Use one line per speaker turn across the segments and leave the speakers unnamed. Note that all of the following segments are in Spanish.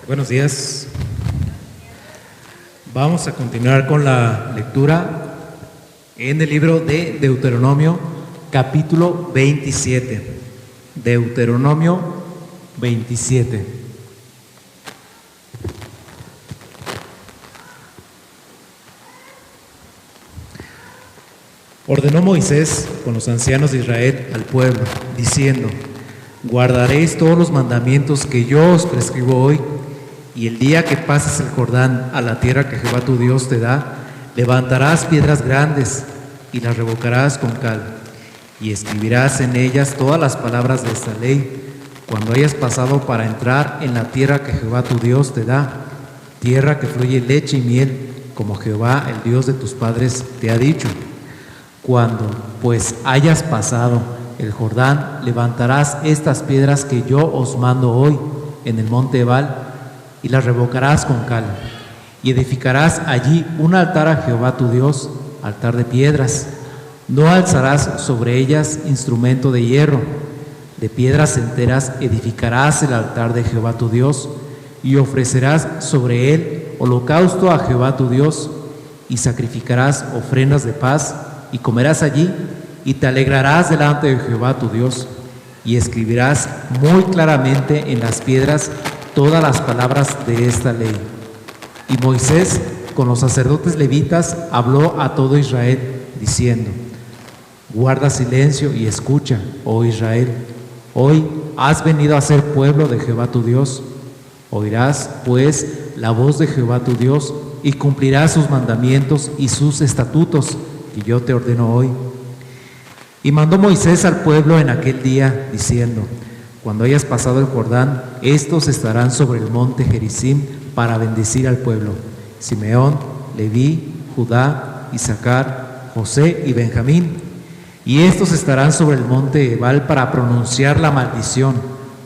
Buenos días. Vamos a continuar con la lectura en el libro de Deuteronomio, capítulo 27. Deuteronomio 27. Ordenó Moisés con los ancianos de Israel al pueblo, diciendo: guardaréis todos los mandamientos que yo os prescribo hoy, y el día que pases el Jordán a la tierra que Jehová tu Dios te da, levantarás piedras grandes y las revocarás con cal, y escribirás en ellas todas las palabras de esta ley, cuando hayas pasado para entrar en la tierra que Jehová tu Dios te da, tierra que fluye leche y miel, como Jehová, el Dios de tus padres, te ha dicho. Cuando pues hayas pasado el Jordán, levantarás estas piedras que yo os mando hoy en el monte Ebal, y las revocarás con cal, y edificarás allí un altar a Jehová tu Dios, altar de piedras. No alzarás sobre ellas instrumento de hierro, de piedras enteras edificarás el altar de Jehová tu Dios, y ofrecerás sobre él holocausto a Jehová tu Dios, y sacrificarás ofrendas de paz, y comerás allí, y te alegrarás delante de Jehová tu Dios, y escribirás muy claramente en las piedras todas las palabras de esta ley. Y Moisés con los sacerdotes levitas habló a todo Israel, diciendo: guarda silencio y escucha, oh Israel, hoy has venido a ser pueblo de Jehová tu Dios. Oirás pues la voz de Jehová tu Dios, y cumplirás sus mandamientos y sus estatutos que yo te ordeno hoy. Y mandó Moisés al pueblo en aquel día, diciendo: cuando hayas pasado el Jordán, estos estarán sobre el monte Gerizim para bendecir al pueblo: Simeón, Leví, Judá, Isaacar, José y Benjamín. Y estos estarán sobre el monte Ebal para pronunciar la maldición: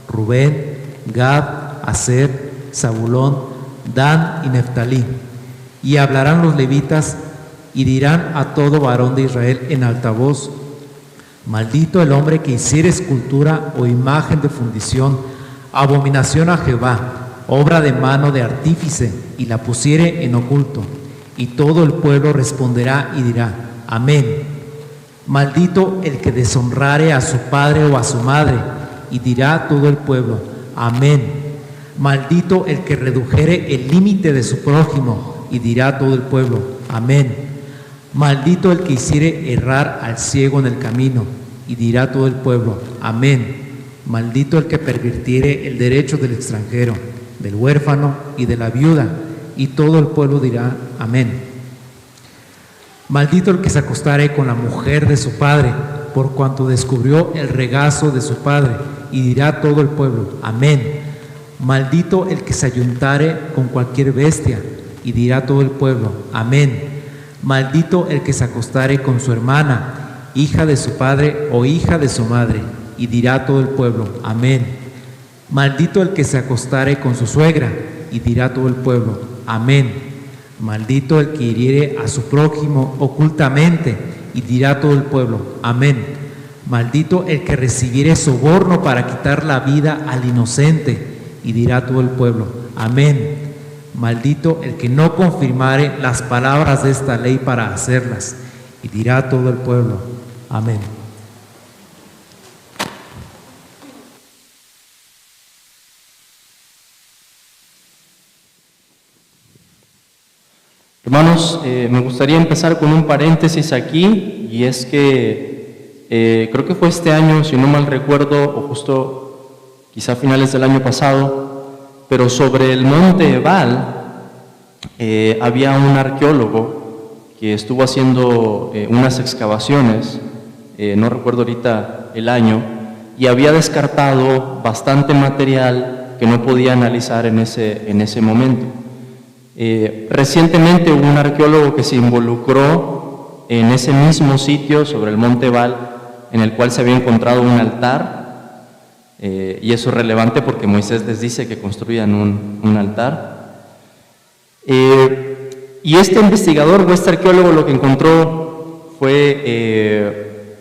Rubén, Gad, Aser, Zabulón, Dan y Neftalí. Y hablarán los levitas y dirán a todo varón de Israel en alta voz: maldito el hombre que hiciere escultura o imagen de fundición, abominación a Jehová, obra de mano de artífice, y la pusiere en oculto. Y todo el pueblo responderá y dirá: amén. Maldito el que deshonrare a su padre o a su madre, y dirá todo el pueblo: amén. Maldito el que redujere el límite de su prójimo, y dirá todo el pueblo: amén. Maldito el que hiciere errar al ciego en el camino, y dirá todo el pueblo: amén. Maldito el que pervirtiere el derecho del extranjero, del huérfano y de la viuda, y todo el pueblo dirá: amén. Maldito el que se acostare con la mujer de su padre, por cuanto descubrió el regazo de su padre, y dirá todo el pueblo: amén. Maldito el que se ayuntare con cualquier bestia, y dirá todo el pueblo: amén. Maldito el que se acostare con su hermana, hija de su padre o hija de su madre, y dirá todo el pueblo: amén. Maldito el que se acostare con su suegra, y dirá todo el pueblo: amén. Maldito el que hiriere a su prójimo ocultamente, y dirá todo el pueblo: amén. Maldito el que recibiere soborno para quitar la vida al inocente, y dirá todo el pueblo: amén. Maldito el que no confirmare las palabras de esta ley para hacerlas, y dirá todo el pueblo: amén.
Hermanos, me gustaría empezar con un paréntesis aquí, y es que creo que fue este año, si no mal recuerdo, o justo quizá a finales del año pasado, pero sobre el monte Ebal había un arqueólogo que estuvo haciendo unas excavaciones, no recuerdo ahorita el año, y había descartado bastante material que no podía analizar en ese momento. Recientemente hubo un arqueólogo que se involucró en ese mismo sitio sobre el monte Ebal, en el cual se había encontrado un altar. Y eso es relevante porque Moisés les dice que construyan un altar. Y este investigador o este arqueólogo lo que encontró fue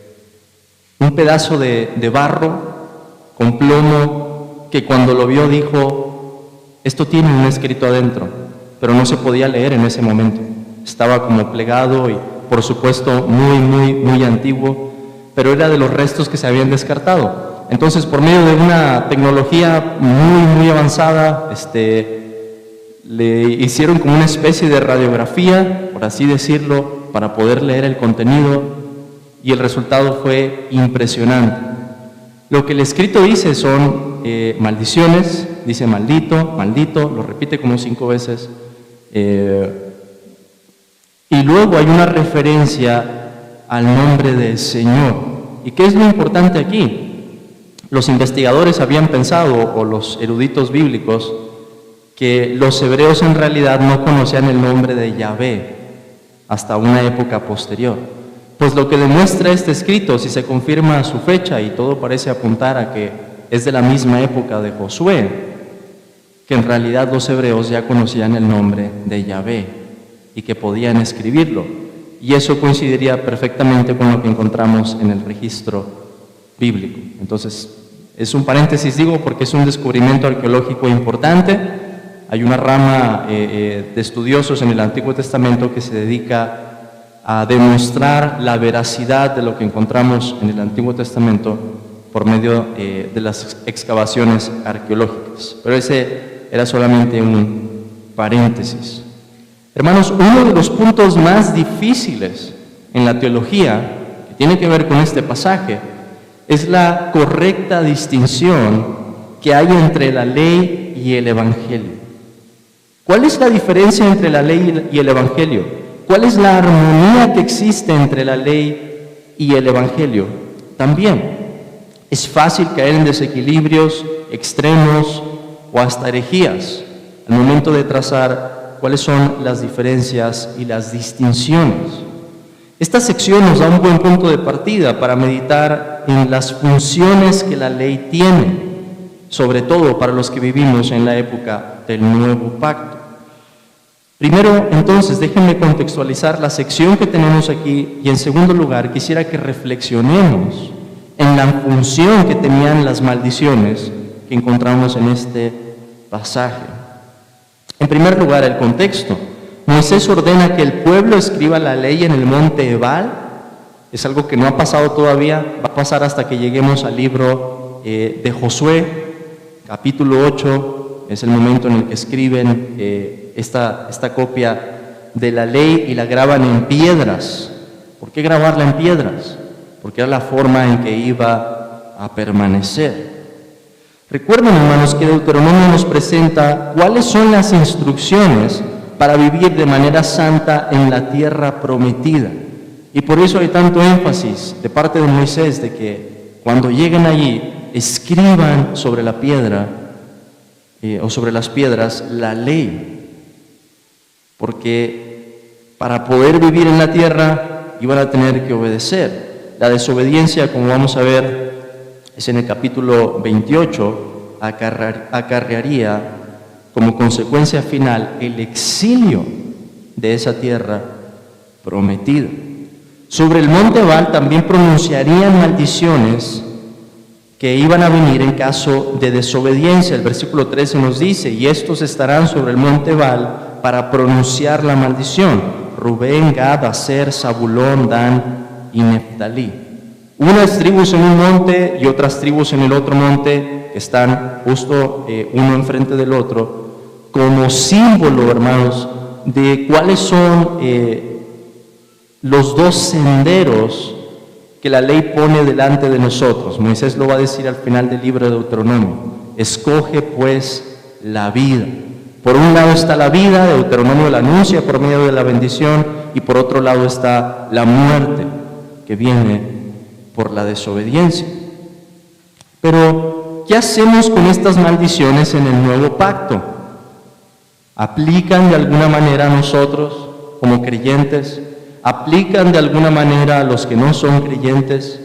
un pedazo de barro con plomo que cuando lo vio dijo: Esto tiene un escrito adentro, pero no se podía leer en ese momento. Estaba como plegado y, por supuesto, muy antiguo, pero era de los restos que se habían descartado. Entonces, por medio de una tecnología muy avanzada, le hicieron como una especie de radiografía, por así decirlo, para poder leer el contenido, y el resultado fue impresionante. Lo que el escrito dice son maldiciones, dice maldito, maldito, lo repite como 5 veces, y luego hay una referencia al nombre del Señor. ¿Y qué es lo importante aquí? Los investigadores habían pensado, o los eruditos bíblicos, que los hebreos en realidad no conocían el nombre de Yahvé hasta una época posterior. Pues lo que demuestra este escrito, si se confirma su fecha, y todo parece apuntar a que es de la misma época de Josué, que en realidad los hebreos ya conocían el nombre de Yahvé y que podían escribirlo. Y eso coincidiría perfectamente con lo que encontramos en el registro bíblico. Entonces, es un paréntesis, digo, porque es un descubrimiento arqueológico importante. Hay una rama de estudiosos en el Antiguo Testamento que se dedica a demostrar la veracidad de lo que encontramos en el Antiguo Testamento por medio de las excavaciones arqueológicas. Pero ese era solamente un paréntesis. Hermanos, uno de los puntos más difíciles en la teología, que tiene que ver con este pasaje, es la correcta distinción que hay entre la ley y el Evangelio. ¿Cuál es la diferencia entre la ley y el Evangelio? ¿Cuál es la armonía que existe entre la ley y el Evangelio? También es fácil caer en desequilibrios extremos o hasta herejías al momento de trazar cuáles son las diferencias y las distinciones. Esta sección nos da un buen punto de partida para meditar en las funciones que la ley tiene, sobre todo para los que vivimos en la época del Nuevo Pacto. Primero, entonces, déjenme contextualizar la sección que tenemos aquí, y en segundo lugar, quisiera que reflexionemos en la función que tenían las maldiciones que encontramos en este pasaje. En primer lugar, el contexto. Moisés ordena que el pueblo escriba la ley en el monte Ebal. Es algo que no ha pasado todavía, va a pasar hasta que lleguemos al libro de Josué, capítulo 8, es el momento en el que escriben esta copia de la ley y la graban en piedras. ¿Por qué grabarla en piedras? Porque era la forma en que iba a permanecer. Recuerden, hermanos, que Deuteronomio nos presenta cuáles son las instrucciones para vivir de manera santa en la tierra prometida. Y por eso hay tanto énfasis de parte de Moisés de que cuando lleguen allí, escriban sobre la piedra o sobre las piedras la ley. Porque para poder vivir en la tierra iban a tener que obedecer. La desobediencia, como vamos a ver, es en el capítulo 28, acarrearía como consecuencia final el exilio de esa tierra prometida. Sobre el monte Ebal también pronunciarían maldiciones que iban a venir en caso de desobediencia. El versículo 13 nos dice: y estos estarán sobre el monte Ebal para pronunciar la maldición: Rubén, Gad, Aser, Zabulón, Dan y Neftalí. Unas tribus en un monte y otras tribus en el otro monte, que están justo uno enfrente del otro, como símbolo, hermanos, de cuáles son los dos senderos que la ley pone delante de nosotros. Moisés lo va a decir al final del libro de Deuteronomio: escoge pues la vida. Por un lado está la vida, Deuteronomio la anuncia por medio de la bendición, y por otro lado está la muerte, que viene por la desobediencia. Pero, ¿qué hacemos con estas maldiciones en el nuevo pacto? ¿Aplican de alguna manera a nosotros como creyentes? ¿Aplican de alguna manera a los que no son creyentes?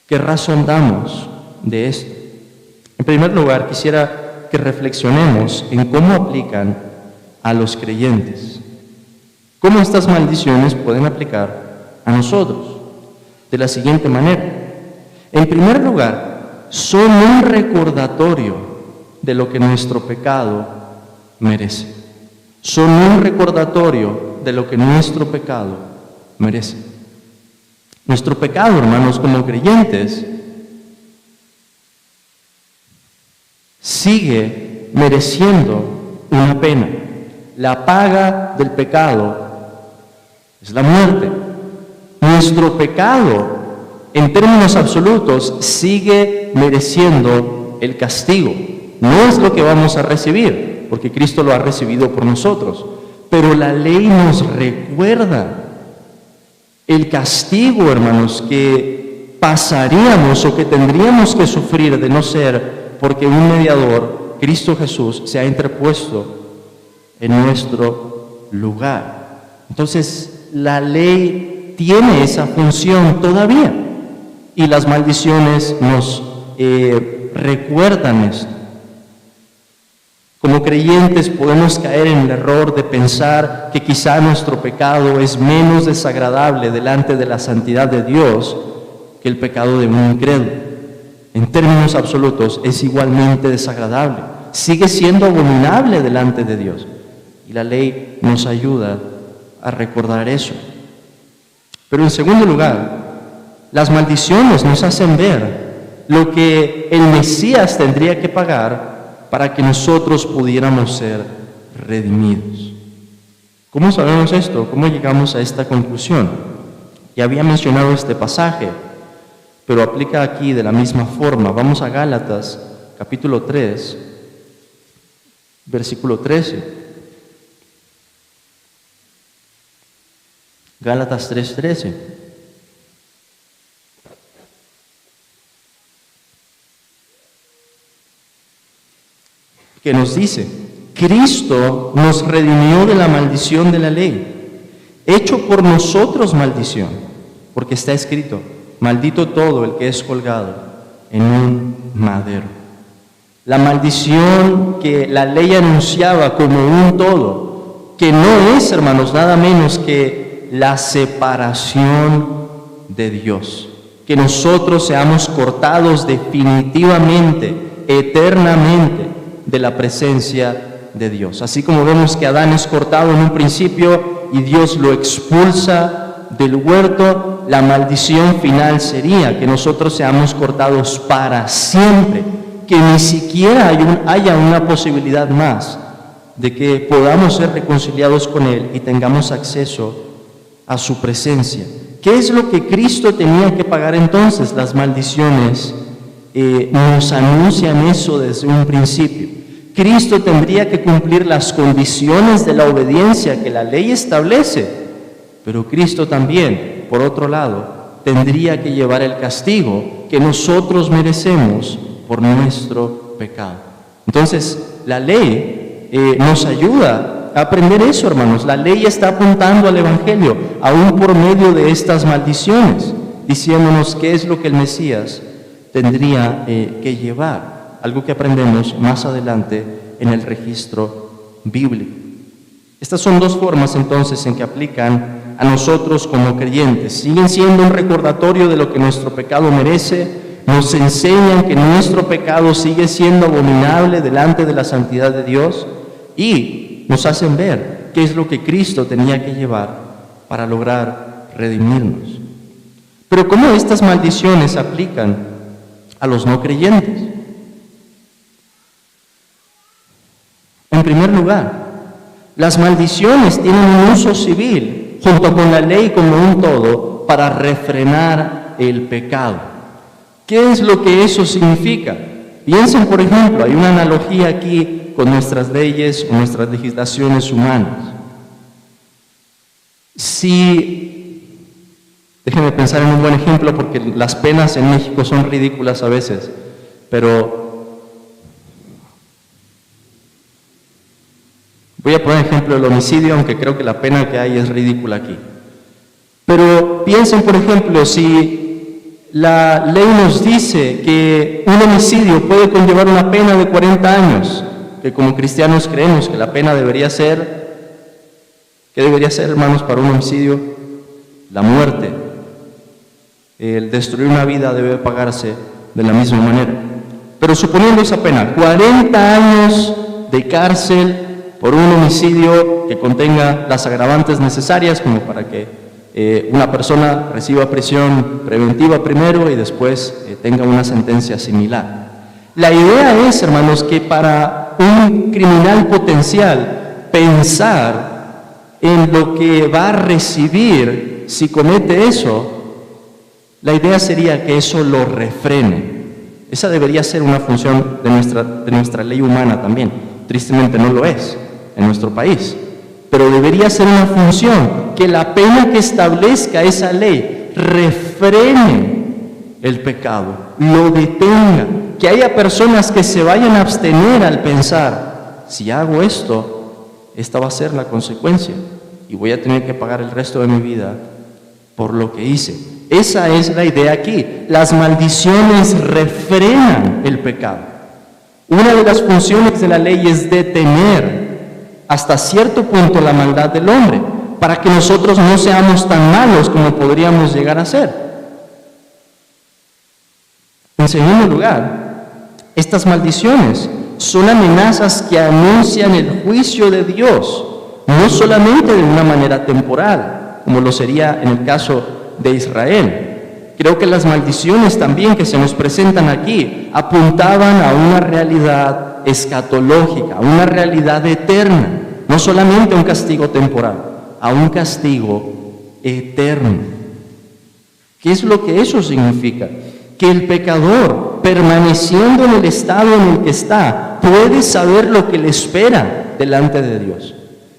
¿Qué razón damos de esto? En primer lugar, quisiera que reflexionemos en cómo aplican a los creyentes. ¿Cómo estas maldiciones pueden aplicar a nosotros? De la siguiente manera. En primer lugar, son un recordatorio de lo que nuestro pecado merece. Son un recordatorio de lo que nuestro pecado merece. Nuestro pecado, hermanos, como creyentes, sigue mereciendo una pena. La paga del pecado es la muerte. Nuestro pecado, en términos absolutos, sigue mereciendo el castigo. No es lo que vamos a recibir, porque Cristo lo ha recibido por nosotros. Pero la ley nos recuerda el castigo, hermanos, que pasaríamos o que tendríamos que sufrir de no ser porque un mediador, Cristo Jesús, se ha interpuesto en nuestro lugar. Entonces, la ley tiene esa función todavía, y las maldiciones nos recuerdan esto. Como creyentes podemos caer en el error de pensar que quizá nuestro pecado es menos desagradable delante de la santidad de Dios que el pecado de un incrédulo. En términos absolutos es igualmente desagradable, sigue siendo abominable delante de Dios, y la ley nos ayuda a recordar eso. Pero en segundo lugar, las maldiciones nos hacen ver lo que el Mesías tendría que pagar para que nosotros pudiéramos ser redimidos. ¿Cómo sabemos esto? ¿Cómo llegamos a esta conclusión? Ya había mencionado este pasaje, pero aplica aquí de la misma forma. Vamos a Gálatas, capítulo 3, versículo 13. Gálatas 3:13. Que nos dice: Cristo nos redimió de la maldición de la ley, hecho por nosotros maldición, porque está escrito: maldito todo el que es colgado en un madero. La maldición que la ley anunciaba como un todo, que no es, hermanos, nada menos que la separación de Dios, que nosotros seamos cortados definitivamente, eternamente, de la presencia de Dios. Así como vemos que Adán es cortado en un principio y Dios lo expulsa del huerto, la maldición final sería que nosotros seamos cortados para siempre, que ni siquiera haya una posibilidad más de que podamos ser reconciliados con Él y tengamos acceso a su presencia. ¿Qué es lo que Cristo tenía que pagar entonces? Las maldiciones nos anuncian eso desde un principio. Cristo tendría que cumplir las condiciones de la obediencia que la ley establece, pero Cristo también, por otro lado, tendría que llevar el castigo que nosotros merecemos por nuestro pecado. Entonces, la ley nos ayuda a aprender eso, hermanos. La ley está apuntando al Evangelio, aún por medio de estas maldiciones, diciéndonos qué es lo que el Mesías tendría que llevar. Algo que aprendemos más adelante en el registro bíblico. Estas son dos formas entonces en que aplican a nosotros como creyentes. Siguen siendo un recordatorio de lo que nuestro pecado merece, nos enseñan que nuestro pecado sigue siendo abominable delante de la santidad de Dios, y nos hacen ver qué es lo que Cristo tenía que llevar para lograr redimirnos. Pero ¿cómo estas maldiciones aplican a los no creyentes? En primer lugar, las maldiciones tienen un uso civil junto con la ley como un todo para refrenar el pecado. ¿Qué es lo que eso significa? Piensen, por ejemplo, hay una analogía aquí con nuestras leyes o nuestras legislaciones humanas. Déjenme pensar en un buen ejemplo, porque las penas en México son ridículas a veces, pero voy a poner ejemplo del homicidio, aunque creo que la pena que hay es ridícula aquí. Pero piensen, por ejemplo, si la ley nos dice que un homicidio puede conllevar una pena de 40 años, que como cristianos creemos que la pena debería ser, ¿qué debería ser, hermanos, para un homicidio? La muerte. El destruir una vida debe pagarse de la misma manera. Pero suponiendo esa pena, 40 años de cárcel por un homicidio que contenga las agravantes necesarias como para que una persona reciba prisión preventiva primero y después tenga una sentencia similar. La idea es, hermanos, que para un criminal potencial pensar en lo que va a recibir si comete eso, la idea sería que eso lo refrene. Esa debería ser una función de nuestra ley humana también. Tristemente no lo es en nuestro país, pero debería ser una función que la pena que establezca esa ley refrene el pecado, lo detenga, que haya personas que se vayan a abstener al pensar, si hago esto, esta va a ser la consecuencia y voy a tener que pagar el resto de mi vida por lo que hice. Esa es la idea aquí. Las maldiciones refrenan el pecado. Una de las funciones de la ley es detener hasta cierto punto la maldad del hombre, para que nosotros no seamos tan malos como podríamos llegar a ser. En segundo lugar, estas maldiciones son amenazas que anuncian el juicio de Dios, no solamente de una manera temporal, como lo sería en el caso de Israel. Creo que las maldiciones también que se nos presentan aquí apuntaban a una realidad escatológica, a una realidad eterna, no solamente a un castigo temporal, a un castigo eterno. ¿Qué es lo que eso significa? Que el pecador, permaneciendo en el estado en el que está, puede saber lo que le espera delante de Dios.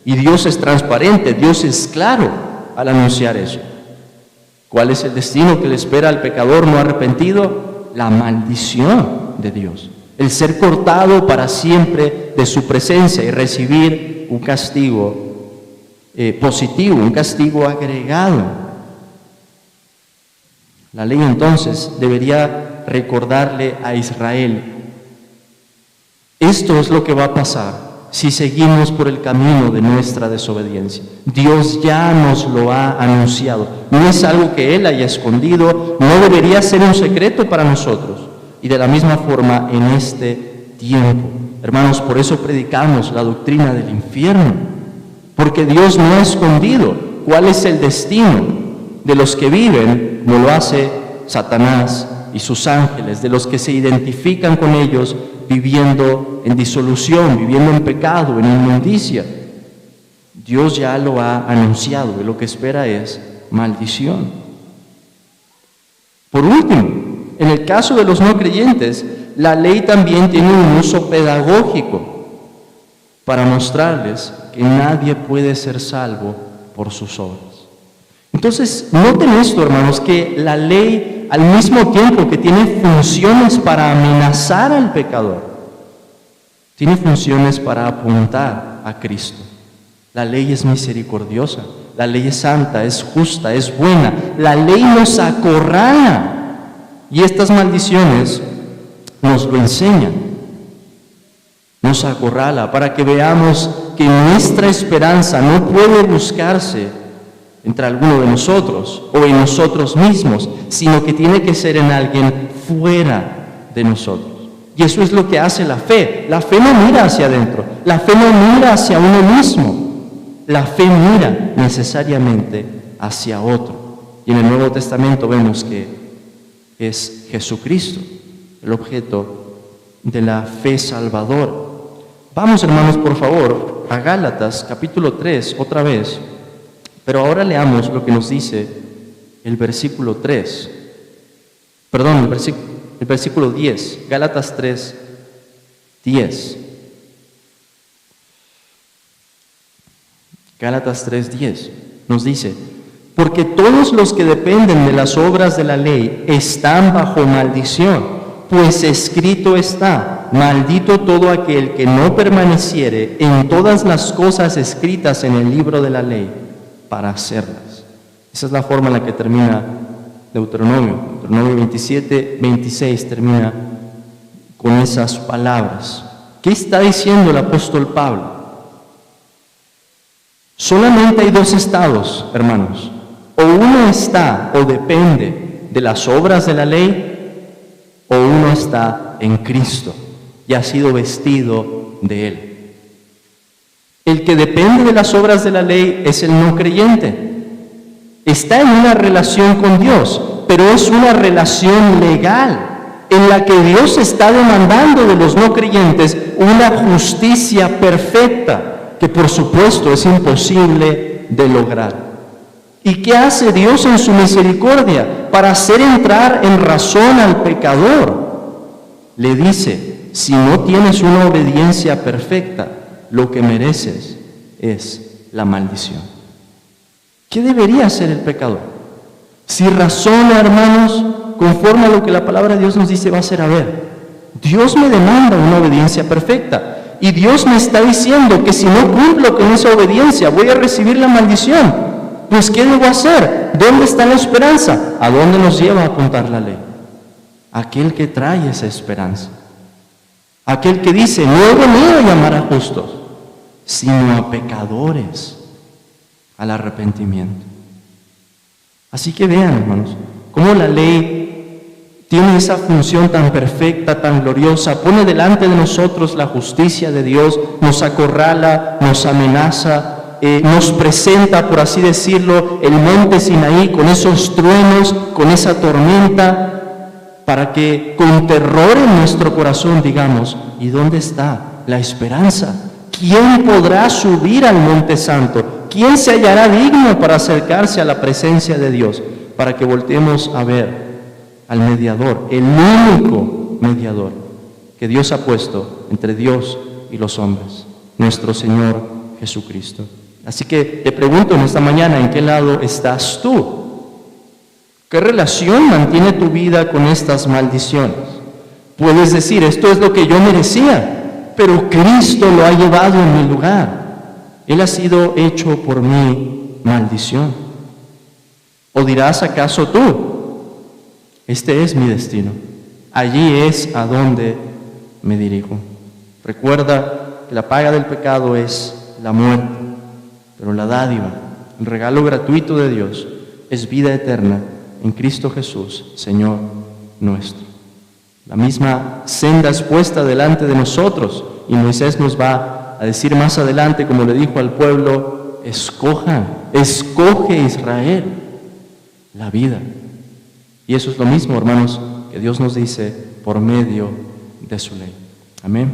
Y Dios es transparente, Dios es claro al anunciar eso. ¿Cuál es el destino que le espera al pecador no arrepentido? La maldición de Dios. El ser cortado para siempre de su presencia y recibir un castigo positivo, un castigo agregado. La ley entonces debería recordarle a Israel, esto es lo que va a pasar si seguimos por el camino de nuestra desobediencia. Dios ya nos lo ha anunciado. No es algo que Él haya escondido, no debería ser un secreto para nosotros. Y de la misma forma en este tiempo. Hermanos, por eso predicamos la doctrina del infierno. Porque Dios no ha escondido cuál es el destino de los que viven, como lo hace Satanás y sus ángeles, de los que se identifican con ellos viviendo en disolución, viviendo en pecado, en inmundicia. Dios ya lo ha anunciado y lo que espera es maldición. Por último, en el caso de los no creyentes, la ley también tiene un uso pedagógico para mostrarles que nadie puede ser salvo por sus obras. Entonces, noten esto, hermanos, que la ley, al mismo tiempo que tiene funciones para amenazar al pecador, tiene funciones para apuntar a Cristo. La ley es misericordiosa, la ley es santa, es justa, es buena. La ley nos acorrala y estas maldiciones nos lo enseñan. Nos acorrala para que veamos que nuestra esperanza no puede buscarse entre alguno de nosotros o en nosotros mismos, sino que tiene que ser en alguien fuera de nosotros. Y eso es lo que hace la fe. La fe no mira hacia adentro, la fe no mira hacia uno mismo, la fe mira necesariamente hacia otro. Y en el Nuevo Testamento vemos que es Jesucristo el objeto de la fe salvadora. Vamos, hermanos, por favor, a Gálatas capítulo 3 otra vez, pero ahora leamos lo que nos dice el versículo 3. Perdón, el versículo 10, Gálatas 3, 10. Gálatas 3, 10 nos dice, porque todos los que dependen de las obras de la ley están bajo maldición, pues escrito está, maldito todo aquel que no permaneciere en todas las cosas escritas en el libro de la ley para hacerlas. Esa es la forma en la que termina Deuteronomio. Deuteronomio 27, 26 termina con esas palabras. ¿Qué está diciendo el apóstol Pablo? Solamente hay dos estados, hermanos. O uno está o depende de las obras de la ley, o uno está en Cristo y ha sido vestido de Él. El que depende de las obras de la ley es el no creyente. Está en una relación con Dios, pero es una relación legal en la que Dios está demandando de los no creyentes una justicia perfecta, que por supuesto es imposible de lograr. ¿Y qué hace Dios en su misericordia? Para hacer entrar en razón al pecador, le dice: si no tienes una obediencia perfecta, lo que mereces es la maldición. ¿Qué debería hacer el pecador? Si razona, hermanos, conforme a lo que la palabra de Dios nos dice, va a ser: a ver, Dios me demanda una obediencia perfecta, y Dios me está diciendo que si no cumplo con esa obediencia, voy a recibir la maldición. Pues, ¿qué debo hacer? ¿Dónde está la esperanza? ¿A dónde nos lleva a apuntar la ley? Aquel que trae esa esperanza. Aquel que dice: no he venido a llamar a justos, sino a pecadores al arrepentimiento. Así que vean, hermanos, cómo la ley tiene esa función tan perfecta, tan gloriosa, pone delante de nosotros la justicia de Dios, nos acorrala, nos amenaza, nos presenta, por así decirlo, el monte Sinaí con esos truenos, con esa tormenta, para que con terror en nuestro corazón digamos: ¿y dónde está la esperanza? ¿Quién podrá subir al monte santo? ¿Quién se hallará digno para acercarse a la presencia de Dios? Para que volteemos a ver al mediador, el único mediador que Dios ha puesto entre Dios y los hombres, nuestro Señor Jesucristo. Así que te pregunto en esta mañana: ¿en qué lado estás tú? ¿Qué relación mantiene tu vida con estas maldiciones? Puedes decir: esto es lo que yo merecía, pero Cristo lo ha llevado en mi lugar. Él ha sido hecho por mi maldición. ¿O dirás acaso tú: este es mi destino, allí es a donde me dirijo? Recuerda que la paga del pecado es la muerte, pero la dádiva, el regalo gratuito de Dios, es vida eterna en Cristo Jesús, Señor nuestro. La misma senda es puesta delante de nosotros, y Moisés nos va a decir más adelante, como le dijo al pueblo: escoge Israel la vida. Y eso es lo mismo, hermanos, que Dios nos dice por medio de su ley. Amén.